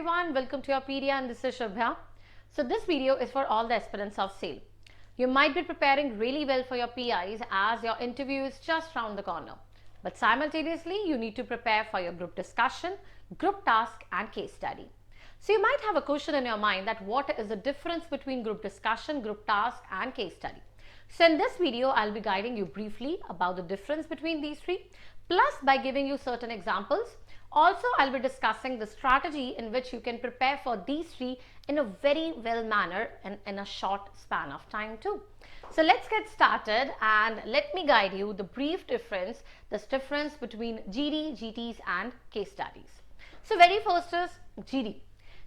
everyone, welcome to your Pedia and this is Shubhya. So this video is for all the aspirants of SAIL. You might be preparing really well for your PIs as your interview is just round the corner. But simultaneously, you need to prepare for your group discussion, group task and case study. So you might have a question in your mind that what is the difference between group discussion, group task and case study. So in this video, I'll be guiding you briefly about the difference between these three, plus by giving you certain examples. Also, I'll be discussing the strategy in which you can prepare for these three in a very well manner and in a short span of time too. So let's get started and let me guide you the brief difference, this difference between GD, GTs and case studies. So very first is GD.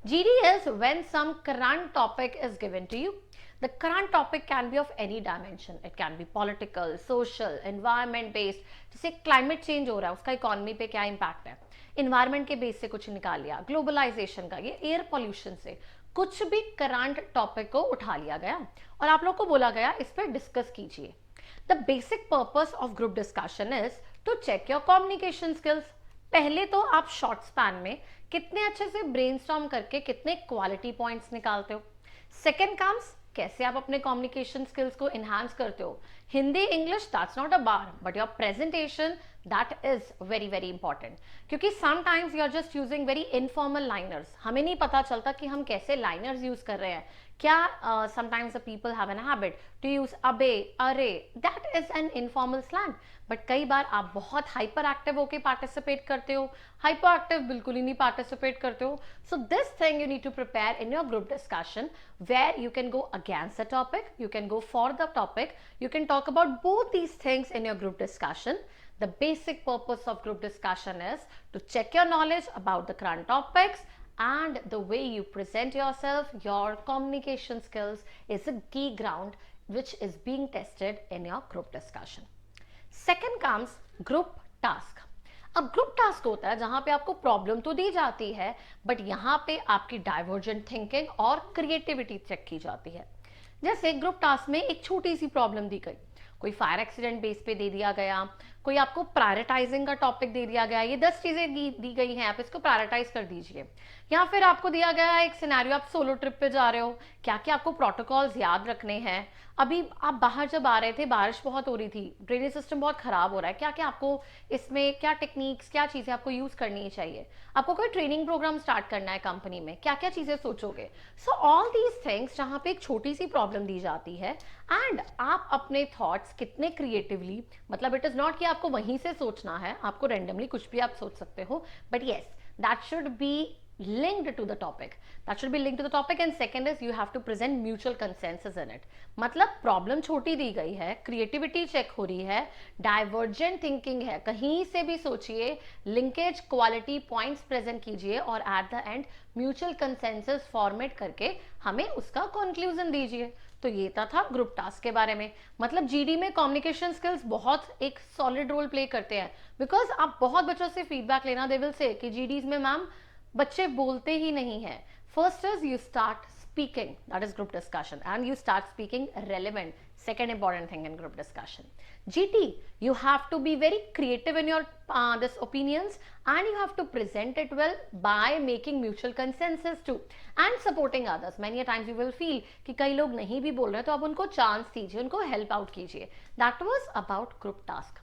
GD is when some current topic is given to you. The current topic can be of any dimension. It can be political, social, environment based. जैसे climate change हो रहा है, उसका economy पे क्या impact है? Environment के base से कुछ निकाल लिया, globalization का, ये air pollution से कुछ भी current topic को उठा लिया गया और आप लोग को बोला गया इस पर discuss कीजिए. The basic purpose of group discussion is to check your communication skills. पहले तो आप short span में कितने अच्छे से brainstorm करके कितने quality points निकालते हो. Second comes कैसे आप अपने कम्युनिकेशन स्किल्स को एनहांस करते हो. Hindi English that's not a bar but your presentation that is very very important, क्योंकि sometimes you are just using very informal liners. हमें नहीं पता चलता कि हम कैसे लाइनर्स यूज कर रहे हैं. क्या sometimes the people have an habit to use अबे, अरे, that is an informal slang. But कई बार आप बहुत हाइपर एक्टिव होके पार्टिसिपेट करते हो, हाइपर एक्टिव बिल्कुल ही नहीं पार्टिसिपेट करते हो. So this thing you need to prepare in your group discussion where you can go against the topic, you can go for the topic, you can talk about both these things in your group discussion. The basic purpose of group discussion is to check your knowledge about the current topics and the way you present yourself. Your communication skills is a key ground which is being tested in your group discussion. Second comes group task. अब group task होता है जहां पे आपको problem तो दी जाती है but यहाँ पे आपकी डाइवर्जेंट थिंकिंग और क्रिएटिविटी चेक की जाती है. जैसे ग्रुप टास्क में एक छोटी सी प्रॉब्लम दी गई, कोई फायर एक्सीडेंट बेस पे दे दिया गया, कोई आपको प्रायोरिटाइजिंग का टॉपिक दे दिया गया, ये 10 चीजें दी गई हैं, आप इसको प्रायोरिटाइज कर दीजिए. या फिर आपको दिया गया एक सिनेरियो, आप सोलो ट्रिप पे जा रहे हो, क्या क्या आपको प्रोटोकॉल्स याद रखने हैं. अभी आप बाहर जब आ रहे थे बारिश बहुत हो रही थी, ड्रेनेज सिस्टम बहुत खराब हो रहा है, क्या क्या आपको इसमें क्या टेक्निक्स, क्या चीजें आपको यूज करनी चाहिए. आपको कोई ट्रेनिंग प्रोग्राम स्टार्ट करना है कंपनी में, क्या क्या चीजें सोचोगे. सो ऑल दीज थिंग्स जहां पे एक छोटी सी प्रॉब्लम दी जाती है एंड आप अपने थॉट्स कितने क्रिएटिवली, मतलब इट इज नॉट कि आपको वहीं से सोचना है, आपको रैंडमली कुछ भी आप सोच सकते हो, but yes that should be linked to the topic. That should be linked to the topic. And second is you have to present mutual consensus in it. मतलब प्रॉब्लम छोटी दी गई है, क्रिएटिविटी चेक हो रही है, डाइवर्जेंट थिंकिंग है, कहीं से भी सोचिए, लिंकेज क्वालिटी पॉइंट्स प्रेजेंट कीजिए और at the end mutual consensus format करके हमें उसका कंक्लूजन दीजिए. तो ये था ग्रुप टास्क के बारे में. मतलब जीडी में कम्युनिकेशन स्किल्स बहुत एक सॉलिड रोल प्ले करते हैं, बिकॉज आप बहुत बच्चों से फीडबैक लेना, दे विल से कि जीडीज में मैम बच्चे बोलते ही नहीं है. First is you start speaking, that is group discussion, and you start speaking relevant. Second important thing in group discussion. GT, you have to be very creative in your this opinions and you have to present it well by making mutual consensus too and supporting others. Many a times you will feel कि कई लोग नहीं भी बोल रहे तो आप उनको चांस दीजिए, उनको हेल्प आउट कीजिए. That was about group task.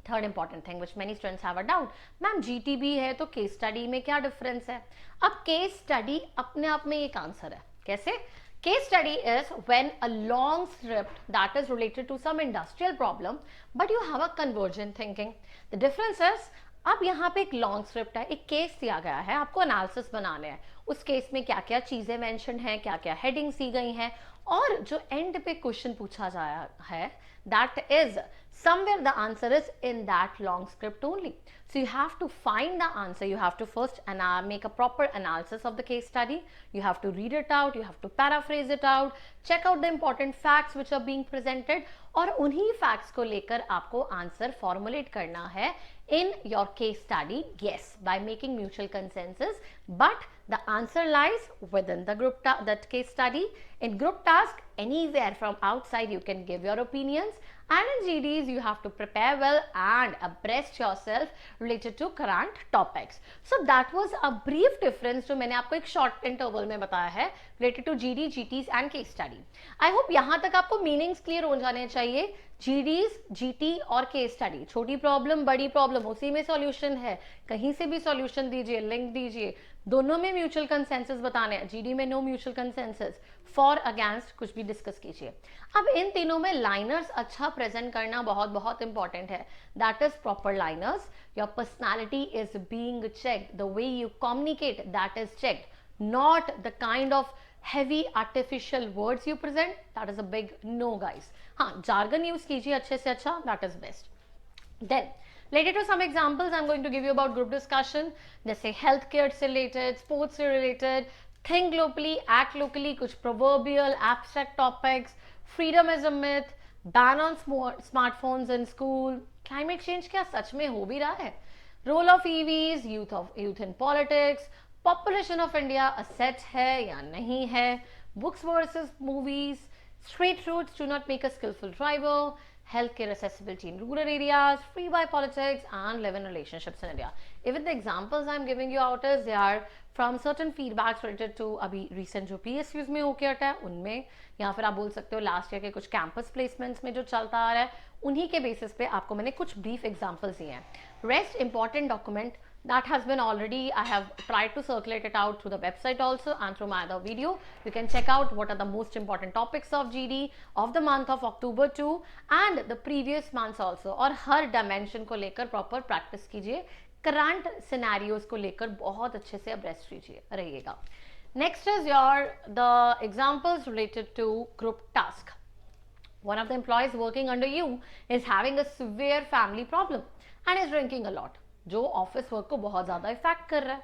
Third important thing which many students have a doubt, ma'am GTB है तो केस स्टडी में क्या डिफरेंस है. अब केस स्टडी अपने आप में एक आंसर है. कैसे? Case study is when a long script that is related to some industrial problem but you have a convergent thinking. The difference is अब यहाँ पे एक लॉन्ग स्क्रिप्ट है, एक केस दिया गया है, आपको एनालिसिस बनाने हैं. उस केस में क्या क्या चीजें मेंशन हैं, क्या क्या हेडिंग्स दी गई हैं और जो एंड पे क्वेश्चन पूछा जाया है that is somewhere the answer is in that long script only. So you have to find the answer. You have to first make a proper analysis of the case study. You have to read it out. You have to paraphrase it out. Check out the important facts which are being presented. और उन्हीं facts को लेकर आपको answer formulate करना है in your case study. Yes, by making mutual consensus. But the answer lies within the group that case study. In group task, anywhere from outside you can give your opinions, and in GDs you have to prepare well and abreast yourself related to current topics. So that was a brief difference जो मैंने आपको एक short interval में बताया है related to GD, GTs and case study. I hope यहाँ तक आपको meanings clear हो जाने चाहिए. GDs, GT और केस स्टडी, छोटी प्रॉब्लम बड़ी प्रॉब्लम उसी में सॉल्यूशन है, कहीं से भी सॉल्यूशन दीजिए, लिंक दीजिए, दोनों में म्यूचुअल कंसेंसस बताने हैं. जीडी में no mutual consensus, for against कुछ भी डिस्कस कीजिए. अब इन तीनों में लाइनर्स अच्छा प्रेजेंट करना बहुत बहुत इंपॉर्टेंट है. That is proper liners. Your personality is being checked, the way you communicate that is checked, not the kind of heavy artificial words you present. That is a big no, guys. हाँ, jargon use कीजिए अच्छे से अच्छा, that is best. Then related to some examples I'm going to give you about group discussion, जैसे healthcare से related, sports से related, think globally, act locally, कुछ proverbial, abstract topics, freedom is a myth, ban on smartphones in school, climate change क्या सच में हो भी रहा है, role of EVs, youth in politics, population of India asset है या नहीं है, books versus movies, straight routes do not make a skilful driver, health care accessibility in rural areas, free by politics and live in relationships in India. Even the examples I'm giving you out is they are from certain feedbacks related to अभी recent जो PSUs में होके हटा है उनमें, या फिर आप बोल सकते हो लास्ट ईयर के कुछ कैंपस प्लेसमेंट्स में जो चलता आ रहा है, उन्हीं के बेसिस पे आपको मैंने कुछ ब्रीफ एग्जाम्पल्स दिए हैं. Rest important document that has been already, I have tried to circulate it out through the website also and through my other video. You can check out what are the most important topics of GD of the month of October 2 and the previous months also. और हर dimension को लेकर proper practice कीजिए, current scenarios को लेकर बहुत अच्छे से abreast रहिएगा. Next is the examples related to group task. One of the employees working under you is having a severe family problem and is drinking a lot, जो office work को बहुत ज्यादा इफेक्ट कर रहा है.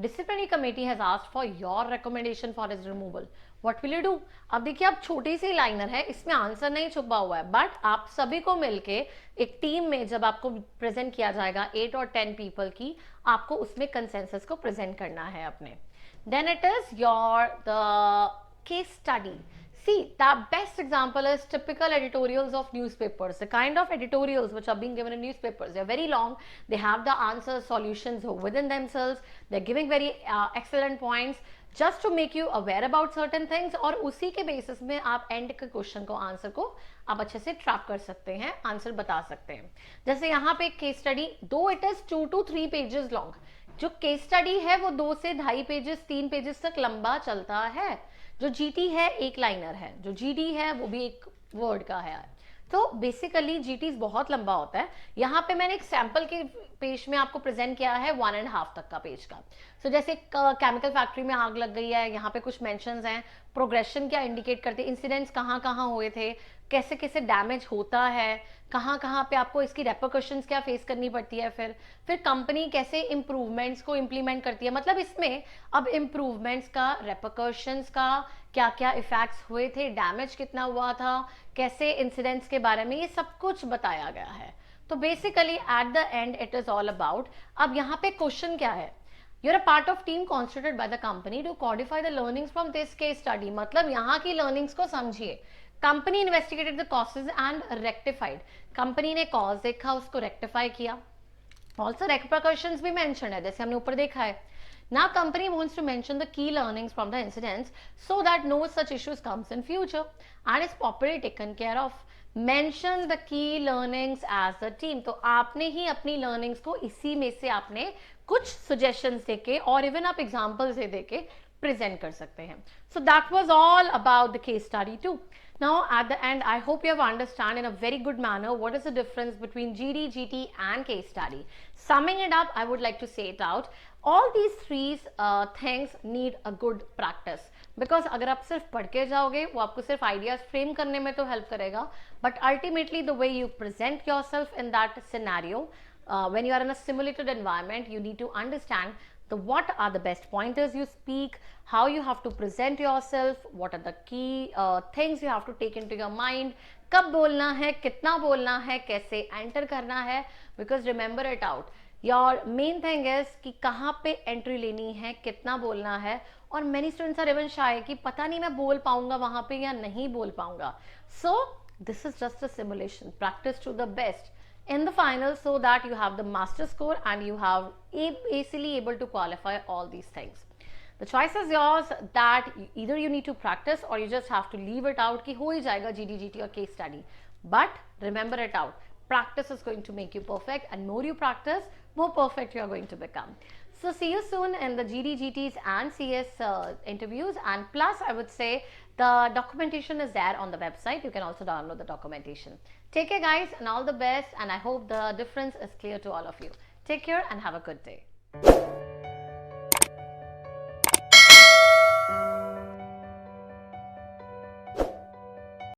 Disciplinary committee has asked for your recommendation for his removal. What will you do? अब देखिए, अब छोटी सी लाइनर है, इसमें आंसर नहीं छुपा हुआ है, बट आप सभी को मिलके एक टीम में जब आपको प्रेजेंट किया जाएगा 8 और 10 पीपल की, आपको उसमें कंसेंसस को प्रेजेंट करना है अपने. Then it is your the case study. See, the best example is typical editorials of newspapers. The kind of editorials which are being given in newspapers, they're very long. They have the answers, solutions within themselves. They're giving very excellent points just to make you aware about certain things. और उसी के basis में आप end के question को, answer को आप अच्छे से track कर सकते हैं, answer बता सकते हैं. जैसे यहाँ पे एक case study, though it is 2 to 3 pages long. जो case study है वो 2 से 2.5 pages, 3 pages तक लंबा चलता है. जो जीटी है एक लाइनर है, जो जीडी है वो भी एक वर्ड का है. तो बेसिकली जीटीज बहुत लंबा होता है. यहाँ पे मैंने एक सैंपल के पेज में आपको प्रेजेंट किया है 1.5 तक का पेज का. सो जैसे केमिकल फैक्ट्री में आग लग गई है, यहाँ पे कुछ मेंशंस हैं, प्रोग्रेशन क्या इंडिकेट करते हैं, इंसिडेंट्स कहाँ कहाँ हुए थे, कैसे कैसे डैमेज होता है, कहाँ कहाँ पे आपको इसकी रेपरकशंस क्या फेस करनी पड़ती है, फिर कंपनी कैसे इम्प्रूवमेंट्स को इम्प्लीमेंट करती है. मतलब इसमें अब इम्प्रूवमेंट्स का, रेपरकशंस का क्या क्या इफेक्ट्स हुए थे, डैमेज कितना हुआ था, कैसे इंसिडेंट्स के बारे में, ये सब कुछ बताया गया है. तो basically at the end it is all about. अब यहाँ पे क्वेश्चन क्या है, you're a part of team constituted by the company to codify the learnings from this case study. मतलब यहाँ की learnings को समझिए. Company investigated the causes and rectified. Company ने कॉज देखा, उसको रेक्टिफाई किया. ऑल्सो रेपरकशंस भी मेंशन है, जैसे हमने ऊपर देखा है. Now company wants to mention the key learnings from the incidents so that no such issues comes in future and is properly taken care of. Mention the key learnings as a team. तो आपने ही अपनी learnings को इसी में से आपने कुछ suggestions देके और even आप examples देके present कर सकते हैं. So that was all about the case study too. Now at the end, I hope you have understand in a very good manner what is the difference between GD, GT and case study. Summing it up, I would like to say it out. All these three things need a good practice. Because अगर आप सिर्फ पढ़ के जाओगे, वो आपको सिर्फ ideas frame करने में तो help करेगा, but ultimately the way you present yourself in that scenario, when you are in a simulated environment, you need to understand what are the best pointers you speak, how you have to present yourself, what are the key things you have to take into your mind, कब बोलना है, कितना बोलना है, कैसे enter करना है. Because remember it out. Your main thing is कि कहाँ पे entry लेनी है, कितना बोलना है, और many students are even shy कि पता नहीं मैं बोल पाऊंगा वहां पे या नहीं बोल पाऊंगा. So this is just a simulation. Practice to the best in the final so that you have the master score and you have easily able to qualify all these things. The choice is yours that either you need to practice or you just have to leave it out कि हो ही जाएगा GDGT or case study. But remember it out. Practice is going to make you perfect, and more you practice, more perfect you are going to become. So see you soon in the GDGTs and CS interviews, and plus I would say the documentation is there on the website. You can also download the documentation. Take care guys, and all the best, and I hope the difference is clear to all of you. Take care and have a good day.